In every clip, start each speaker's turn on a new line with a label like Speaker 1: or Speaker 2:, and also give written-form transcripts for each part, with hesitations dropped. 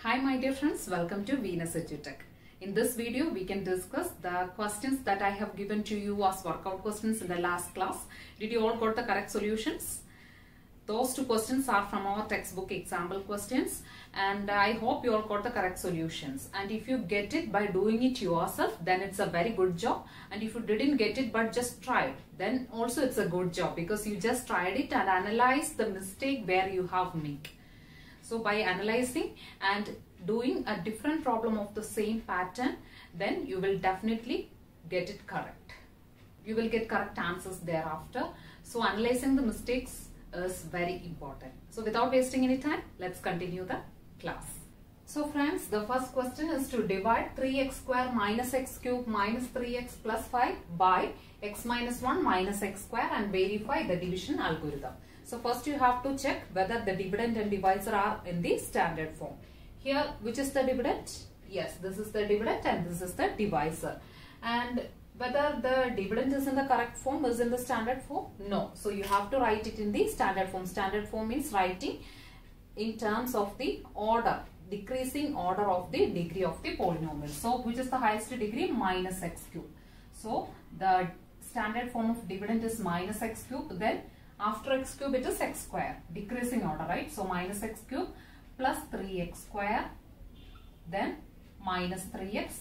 Speaker 1: Hi my dear friends, welcome to Venus EduTech. In this video, we can discuss the questions that I have given to you as workout questions in the last class. Did you all got the correct solutions? Those two questions are from our textbook example questions and I hope you all got the correct solutions. And if you get it by doing it yourself, then it's a very good job. And if you didn't get it but just tried, then also it's a good job because you just tried it and analyzed the mistake where you have made. So by analyzing and doing a different problem of the same pattern, then you will definitely get it correct. You will get correct answers thereafter. So analyzing the mistakes is very important. So without wasting any time, let's continue the class. So friends, the first question is to divide 3x square minus x cube minus 3x plus 5 by x minus 1 minus x square and verify the division algorithm. So first you have to check whether the dividend and divisor are in the standard form. Here, which is the dividend? Yes, this is the dividend and this is the divisor. And whether the dividend is in the correct form, is in the standard form? No. So you have to write it in the standard form. Standard form means writing in terms of the order, decreasing order of the degree of the polynomial. So which is the highest degree? Minus x cube. So the standard form of dividend is minus x cube. Then after x cube it is x square, decreasing order, right? So minus x cube plus 3x square, then minus 3x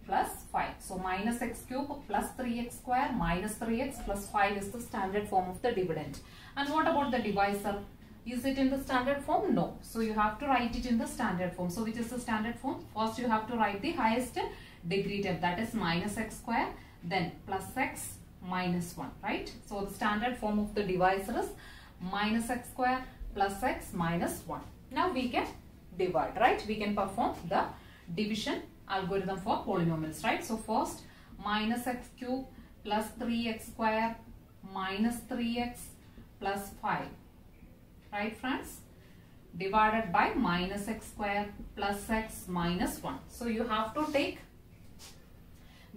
Speaker 1: plus 5. So minus x cube plus 3x square minus 3x plus 5 is the standard form of the dividend. And what about the divisor? Is it in the standard form? No. So you have to write it in the standard form. So which is the standard form? First you have to write the highest degree term, that is minus x square, then plus x minus 1, right? So the standard form of the divisor is minus x square plus x minus 1. Now we can divide, right? We can perform the division algorithm for polynomials, right? So first minus x cube plus 3x square minus 3x plus 5, right friends? Divided by minus x square plus x minus 1. So you have to take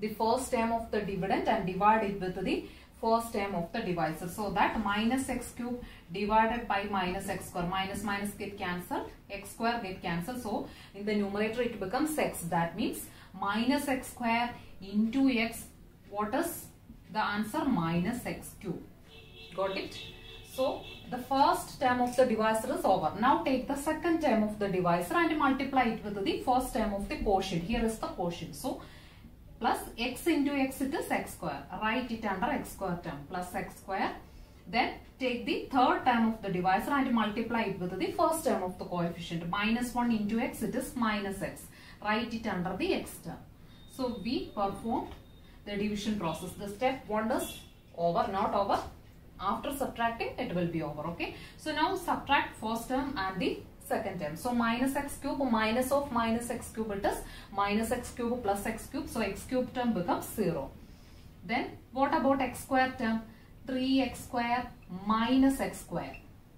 Speaker 1: the first term of the dividend and divide it with the first term of the divisor. So that minus x cube divided by minus x square, minus minus get cancelled, x square get cancelled. So in the numerator it becomes x. That means minus x square into x. What is the answer? Minus x cube. Got it? So the first term of the divisor is over. Now take the second term of the divisor and multiply it with the first term of the quotient. Here is the quotient. So plus x into x, it is x square. Write it under x square term plus x square. Then take the third term of the divisor and multiply it with the first term of the coefficient. Minus 1 into x, it is minus x. Write it under the x term. So we performed the division process. The step 1 is over, not over. After subtracting, it will be over. Okay. So now subtract first term and the second term. So minus x cube minus of minus x cube, it is minus x cube plus x cube. So x cube term becomes 0. Then what about x square term? 3x square minus x square.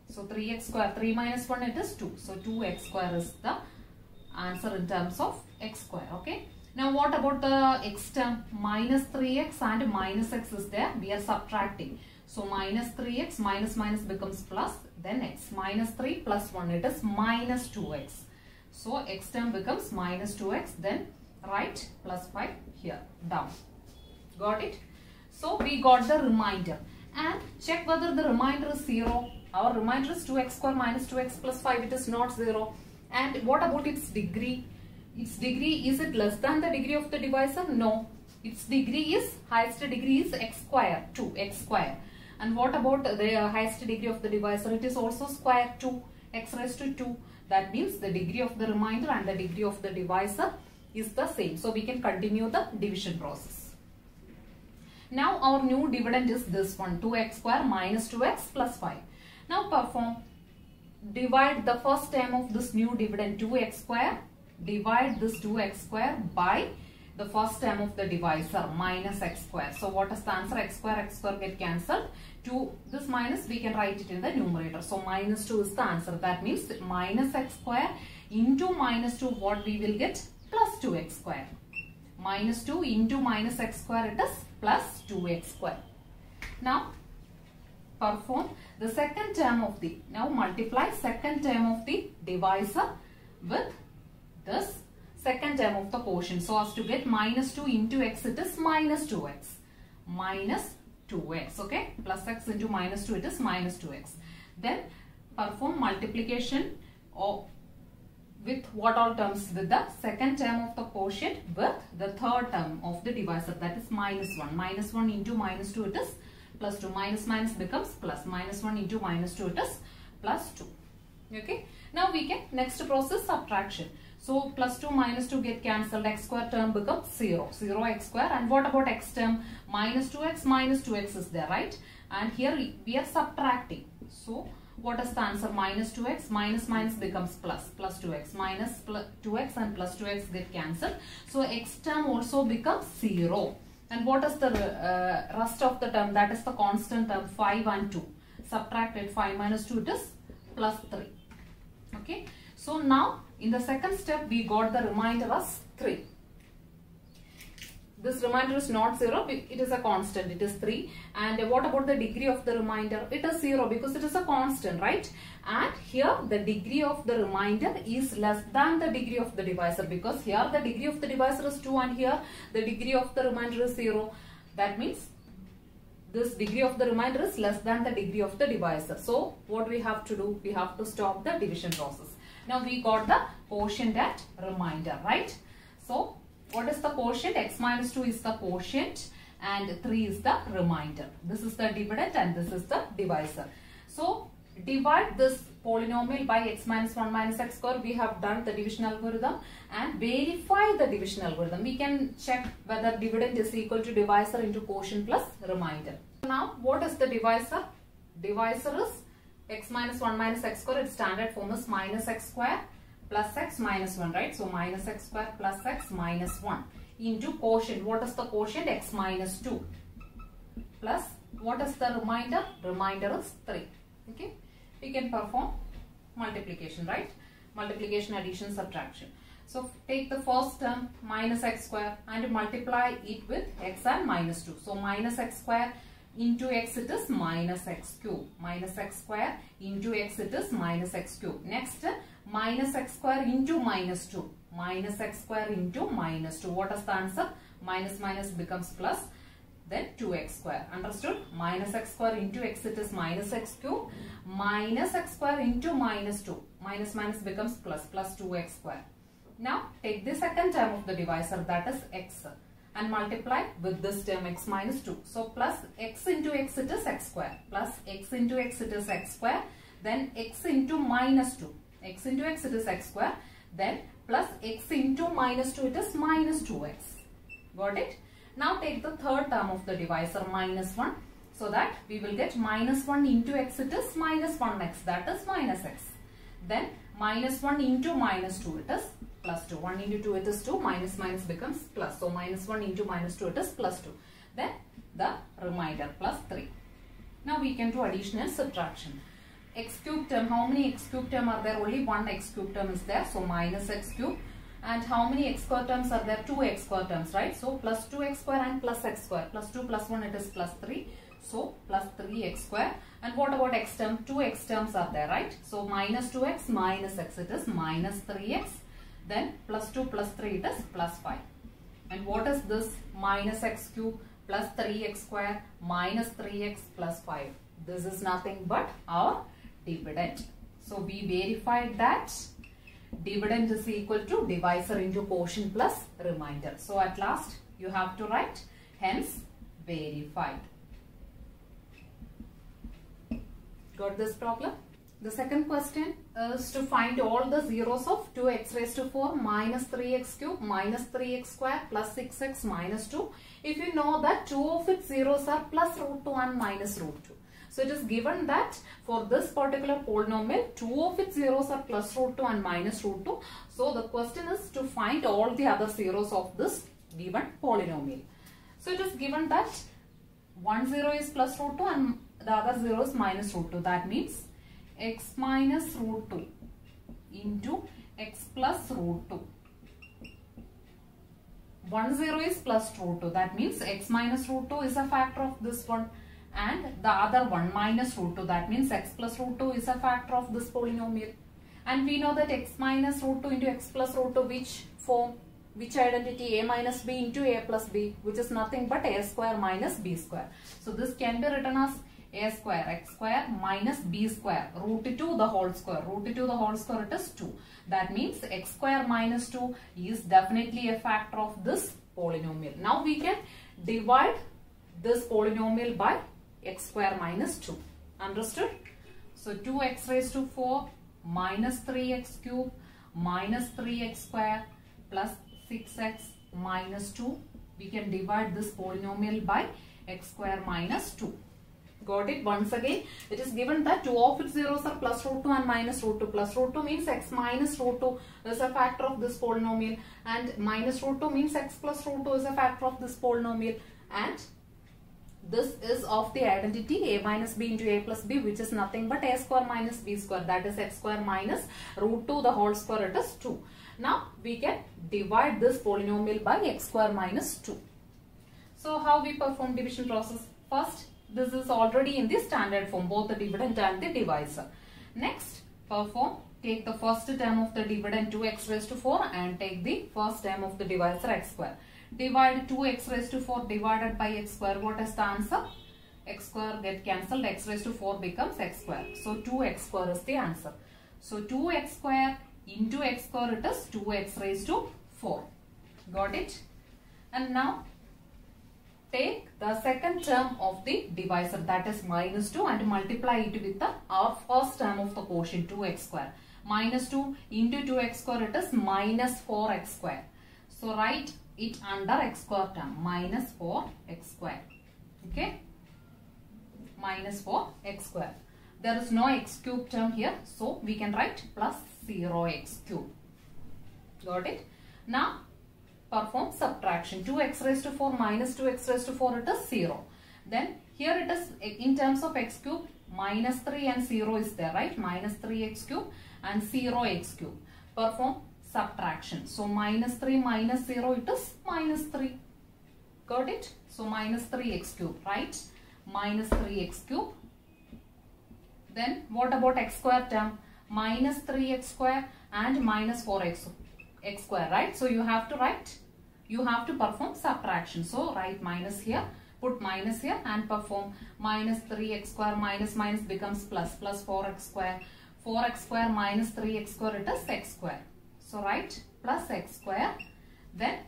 Speaker 1: So 3x square, 3 minus 1, it is 2. So 2x square is the answer in terms of x square. Okay. Now what about the x term? Minus 3x and minus x is there. We are subtracting. So minus 3x minus minus becomes plus, then x minus 3 plus 1, it is minus 2x. So x term becomes minus 2x, then write plus 5 here down. Got it? So we got the remainder and check whether the remainder is 0. Our remainder is 2x square minus 2x plus 5, it is not 0. And what about its degree? Its degree, is it less than the degree of the divisor? No. Its degree is, highest degree is x square, 2x square. And what about the highest degree of the divisor? It is also square 2, x raised to 2. That means the degree of the remainder and the degree of the divisor is the same. So we can continue the division process. Now our new dividend is this one, 2x square minus 2x plus 5. Now perform, divide the first term of this new dividend, 2x square. Divide this 2x square by the first term of the divisor, minus x square. So what is the answer? X square get cancelled. To this minus, we can write it in the numerator. So minus 2 is the answer. That means minus x square into minus 2, what we will get? Plus 2x square. Minus 2 into minus x square, it is plus 2x square. Now perform the second term of the, now multiply second term of the divisor with term of the quotient. So as to get minus 2 into x, it is minus 2x. Minus 2x, okay? Plus x into minus 2, it is minus 2x. Then perform multiplication with what all terms? With the second term of the quotient with the third term of the divisor, that is minus 1. Minus 1 into minus 2, it is plus 2. Minus minus becomes plus. Minus 1 into minus 2, it is plus 2. Okay. Now we can next process subtraction. So plus 2 minus 2 get cancelled. X square term becomes 0. 0 x square. And what about x term? Minus 2x is there, right? And here we are subtracting. So what is the answer? Minus 2x. Minus minus becomes plus. Plus 2x. Minus 2x and plus 2x get cancelled. So x term also becomes 0. And what is the rest of the term? That is the constant term 5 and 2. Subtracted 5 minus 2, it is plus 3. Okay. So now in the second step we got the remainder as 3. This remainder is not 0, it is a constant, it is 3. And what about the degree of the remainder? It is 0 because it is a constant, right? And here the degree of the remainder is less than the degree of the divisor, because here the degree of the divisor is 2 and here the degree of the remainder is 0. That means this degree of the remainder is less than the degree of the divisor. So what we have to do? We have to stop the division process. Now we got the quotient and remainder, right? So what is the quotient? X minus 2 is the quotient and 3 is the remainder. This is the dividend and this is the divisor. So divide this polynomial by x minus 1 minus x square. We have done the division algorithm and verify the division algorithm. We can check whether dividend is equal to divisor into quotient plus remainder. Now what is the divisor? Divisor is x minus 1 minus x square. Its standard form is minus x square plus x minus 1, right? So minus x square plus x minus 1 into quotient. What is the quotient? X minus 2 plus what is the remainder? Remainder is 3. Okay. We can perform multiplication, right? Multiplication, addition, subtraction. So take the first term minus x square and multiply it with x and minus 2. So minus x square into x, it is minus x cube. Minus x square into x, it is minus x cube. Next, minus x square into minus 2. Minus x square into minus 2. What is the answer? Minus minus becomes plus. Then 2x square. Understood? Minus x square into x, it is minus x cube. Minus x square into minus 2. Minus minus becomes plus. Plus 2x square. Now take the second term of the divisor, that is x, and multiply with this term x minus 2. So plus x into x, it is x square. Plus x into x, it is x square. Then x into minus 2. X into x, it is x square. Then plus x into minus 2, it is minus 2x. Got it? Now take the third term of the divisor, minus 1. So that we will get minus 1 into x, it is minus 1x. That is minus x. Then minus 1 into minus 2, it is plus 2. 1 into 2, it is 2. Minus minus becomes plus. So minus 1 into minus 2, it is plus 2. Then the remainder plus 3. Now we can do addition and subtraction. X cube term, how many x cube term are there? Only one x cube term is there. So minus x cube. And how many x square terms are there? 2 x square terms, right? So plus 2x square and plus x square. Plus 2 plus 1, it is plus 3. So plus 3x square. And what about x term? 2 x terms are there, right? So minus 2x minus x, it is minus 3x. Then plus 2 plus 3, it is plus 5. And what is this? Minus x cube plus 3x square minus 3x plus 5. This is nothing but our dividend. So we verified that dividend is equal to divisor into quotient plus remainder. So at last you have to write hence verified. Got this problem? The second question is to find all the zeros of 2x raised to 4 minus 3x cube minus 3x square plus 6x minus 2. If you know that 2 of its zeros are plus root 2 and minus root 2. So it is given that for this particular polynomial, 2 of its zeros are plus root 2 and minus root 2. So the question is to find all the other zeros of this given polynomial. So it is given that one zero is plus root 2 and the other zero is minus root 2. That means x minus root 2 into x plus root 2. 1 0 is plus root 2. That means x minus root 2 is a factor of this one. And the other one minus root 2, that means x plus root 2 is a factor of this polynomial. And we know that x minus root 2 into x plus root 2, which form? which identity? A minus b into a plus b, which is nothing but a square minus b square. So this can be written as a square x square minus b square root 2 the whole square. Root 2 the whole square, it is 2. That means x square minus 2 is definitely a factor of this polynomial. Now we can divide this polynomial by x square minus 2. Understood? So 2x raised to 4 minus 3x cube minus 3x square plus 6x minus 2. We can divide this polynomial by x square minus 2. Got it? Once again, it is given that two of its zeros are plus root 2 and minus root 2. Plus root 2 means x minus root 2 is a factor of this polynomial, and minus root 2 means x plus root 2 is a factor of this polynomial, and this is of the identity a minus b into a plus b, which is nothing but a square minus b square, that is x square minus root 2 the whole square, it is 2. Now we can divide this polynomial by x square minus 2. So how we perform division process? First, this is already in the standard form, both the dividend and the divisor. Next, take the first term of the dividend 2x raised to 4 and take the first term of the divisor x square. Divide 2x raised to 4 divided by x square. What is the answer? X square get cancelled. X raised to 4 becomes x square. So 2x square is the answer. So 2x square into x square, it is 2x raised to 4. Got it? And now take the second term of the divisor, that is minus 2, and multiply it with our first term of the quotient 2x square. Minus 2 into 2x square, it is minus 4x square. So write it under x square term, minus 4x square. Okay, minus 4x square. There is no x cube term here, so we can write plus 0x cube. Got it? Now perform subtraction. 2x raised to 4 minus 2x raised to 4, it is 0. Then here it is in terms of x cube, minus 3 and 0 is there, right? Minus 3x cube and 0x cube. Perform subtraction. So minus 3 minus 0, it is minus 3. Got it? So minus 3x cube, right? Minus 3x cube. Then what about x square term? Minus 3x square and minus 4x square, right? So you have to perform subtraction. So write minus here, put minus here and perform minus 3x square minus minus becomes plus, plus 4x square. 4x square minus 3x square, it is x square. So write plus x square. Then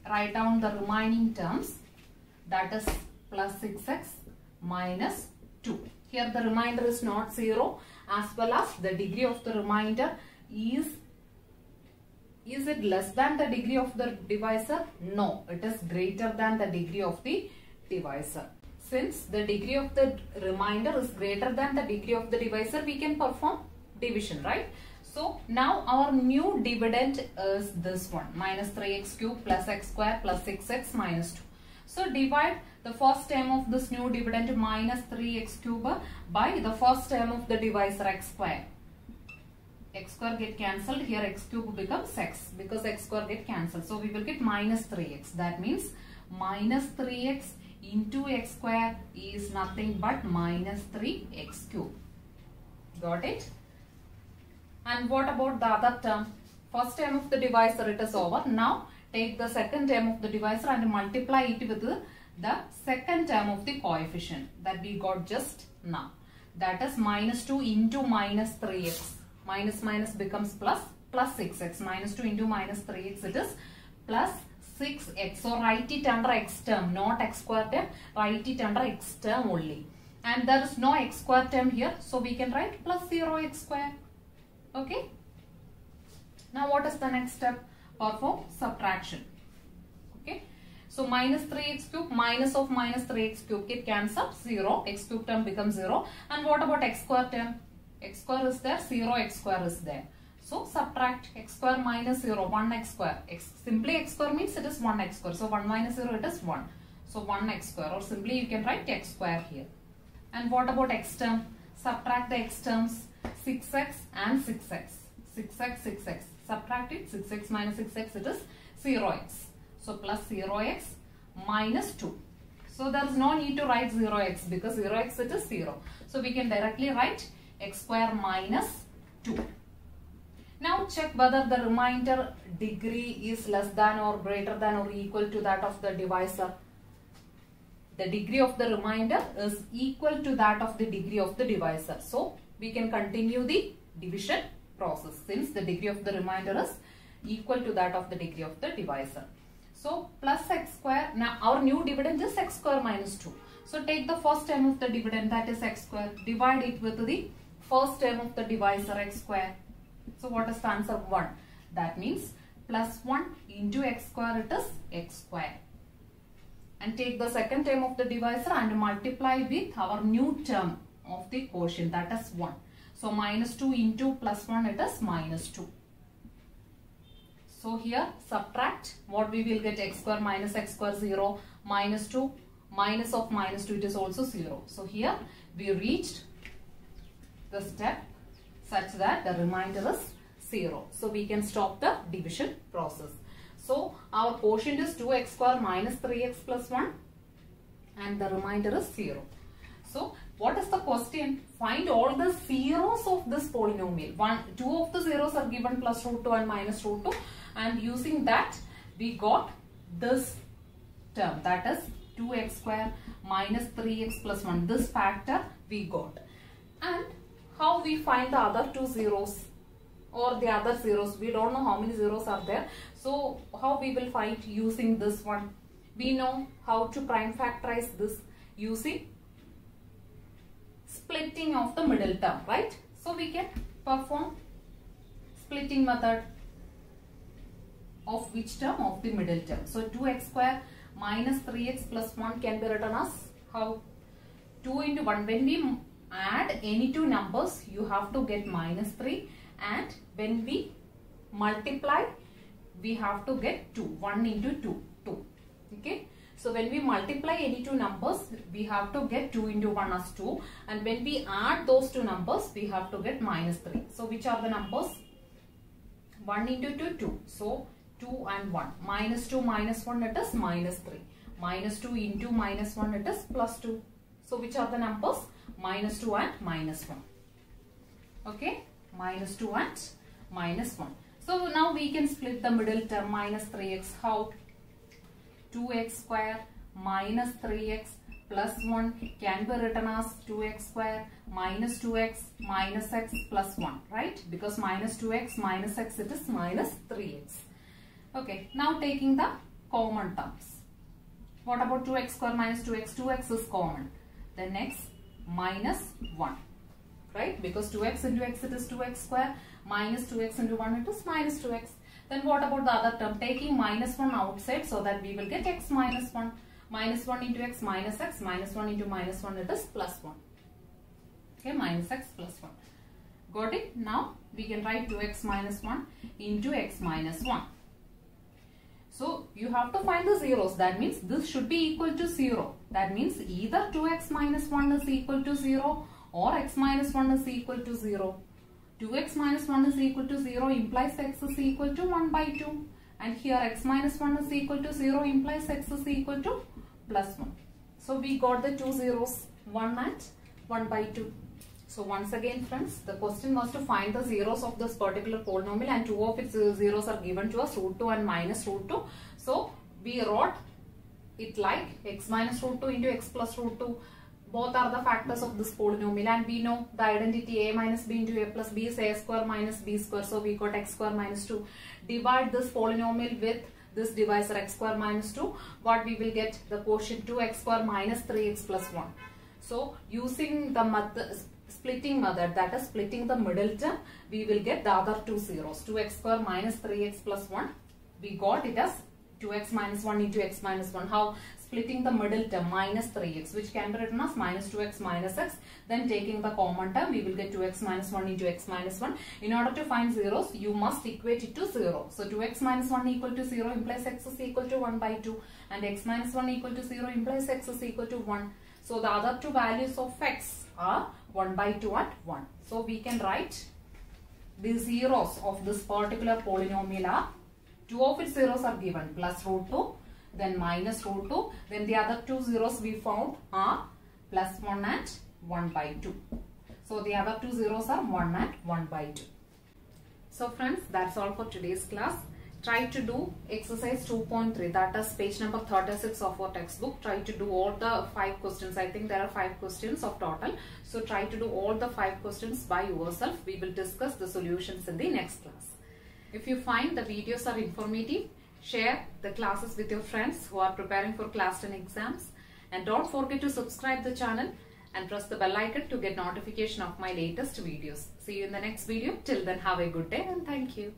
Speaker 1: write down the remaining terms, that is plus 6x minus 2. Here the remainder is not 0, as well as the degree of the remainder is it less than the degree of the divisor? No, it is greater than the degree of the divisor. Since the degree of the remainder is greater than the degree of the divisor, we can perform division, right? So now our new dividend is this one, minus 3x cube plus x square plus 6x minus 2. So divide the first term of this new dividend minus 3x cube by the first term of the divisor x square. X square get cancelled, here x cube becomes x, because x square get cancelled. So we will get minus 3x. That means minus 3x into x square is nothing but minus 3x cube. Got it? And what about the other term? First term of the divisor, it is over. Now take the second term of the divisor and multiply it with the second term of the coefficient that we got just now. That is minus 2 into minus 3x. Minus minus becomes plus, plus 6x. Minus 2 into minus 3x, it is plus 6x. So write it under x term, not x square term. Write it under x term only. And there is no x square term here, so we can write plus 0x square. Okay. Now what is the next step? Perform subtraction. Okay. So minus 3x cube minus of minus 3x cube get cancelled, 0. X cube term becomes 0. And what about x square term? X square is there, 0x square is there. So subtract x square minus 0, 1x square. Simply x square means it is 1x square. So 1 minus 0, it is 1. So 1x square, or simply you can write x square here. And what about x term? Subtract the x terms, 6x and 6x. 6x, 6x. Subtract it, 6x minus 6x, it is 0x. So plus 0x minus 2. So there is no need to write 0x because 0x it is 0. So we can directly write x square minus 2. Now check whether the remainder degree is less than or greater than or equal to that of the divisor. The degree of the remainder is equal to that of the degree of the divisor. So we can continue the division process since the degree of the remainder is equal to that of the degree of the divisor. So plus x square. Now our new dividend is x square minus 2. So take the first term of the dividend, that is x square. Divide it with the first term of the divisor, x square. So what is the answer? 1. That means plus 1 into x square, it is x square. And take the second term of the divisor and multiply with our new term of the quotient, that is 1. So minus 2 into plus 1, it is minus 2. So here subtract, what we will get, x square minus x square 0, minus 2, minus of minus 2, it is also 0. So here we reached the step such that the remainder is 0. So we can stop the division process. So our quotient is 2x square minus 3x plus 1 and the remainder is 0. So what is the question? Find all the zeros of this polynomial. 2 of the zeros are given, plus root 2 and minus root 2, and using that we got this term, that is 2x square minus 3x plus 1. This factor we got. And how we find the other two zeros or the other zeros? We don't know how many zeros are there. So how we will find using this one? We know how to prime factorize this using splitting of the middle term, right? So we can perform splitting method of which term? Of the middle term. So 2x square minus 3x plus 1 can be written as how? 2 into 1. When we add any two numbers, you have to get minus 3, and when we multiply, we have to get 2. 1 into 2, 2. Okay. So when we multiply any two numbers, we have to get 2 into 1 as 2, and when we add those two numbers, we have to get minus 3. So which are the numbers? 1 into 2, 2. So 2 and 1. Minus 2 minus 1, it is minus 3. Minus 2 into minus 1, it is plus 2. So which are the numbers? Minus 2 and minus 1. Okay. Minus 2 and minus 1. So now we can split the middle term, minus 3x. How? 2x square minus 3x plus 1 can be written as 2x square minus 2x minus x plus 1, right? Because minus 2x minus x, it is minus 3x. Okay, now taking the common terms. What about 2x square minus 2x? 2x is common. Then x minus 1, right? Because 2x into x, it is 2x square, minus 2x into 1, it is minus 2x. Then what about the other term? Taking minus 1 outside, so that we will get x minus 1. Minus 1 into x minus x, minus 1 into minus 1, it is plus 1. Okay, minus x plus 1. Got it? Now we can write 2x minus 1 into x minus 1. So you have to find the zeros. That means this should be equal to 0. That means either 2x minus 1 is equal to 0 or x minus 1 is equal to 0. 2x minus 1 is equal to 0 implies x is equal to 1 by 2. And here x minus 1 is equal to 0 implies x is equal to plus 1. So we got the two zeros, 1 and 1 by 2. So once again friends, the question was to find the zeros of this particular polynomial, and two of its zeros are given to us, root 2 and minus root 2. So we wrote it like x minus root 2 into x plus root 2. Both are the factors of this polynomial, and we know the identity a minus b into a plus b is a square minus b square. So we got x square minus 2. Divide this polynomial with this divisor x square minus 2. What we will get? The quotient 2x square minus 3x plus 1. So using the method, splitting method, that is splitting the middle term, we will get the other two zeros. 2x square minus 3x plus 1. We got it as 2x minus 1 into x minus 1. How? Splitting the middle term, minus 3x, which can be written as minus 2x minus x. Then taking the common term, we will get 2x minus 1 into x minus 1. In order to find zeros, you must equate it to 0. So 2x minus 1 equal to 0 implies x is equal to 1 by 2. And x minus 1 equal to 0 implies x is equal to 1. So the other two values of x are 1 by 2 and 1. So we can write the zeros of this particular polynomial are, two of its zeros are given, plus root 2, then minus root 2, then the other two zeros we found are plus 1 and 1 by 2. So the other two zeros are 1 and 1 by 2. So friends, that's all for today's class. Try to do exercise 2.3, that is page number 36 of our textbook. Try to do all the 5 questions. I think there are 5 questions of total. So try to do all the 5 questions by yourself. We will discuss the solutions in the next class. If you find the videos are informative, share the classes with your friends who are preparing for class 10 exams. And don't forget to subscribe the channel and press the bell icon to get notification of my latest videos. See you in the next video. Till then, have a good day and thank you.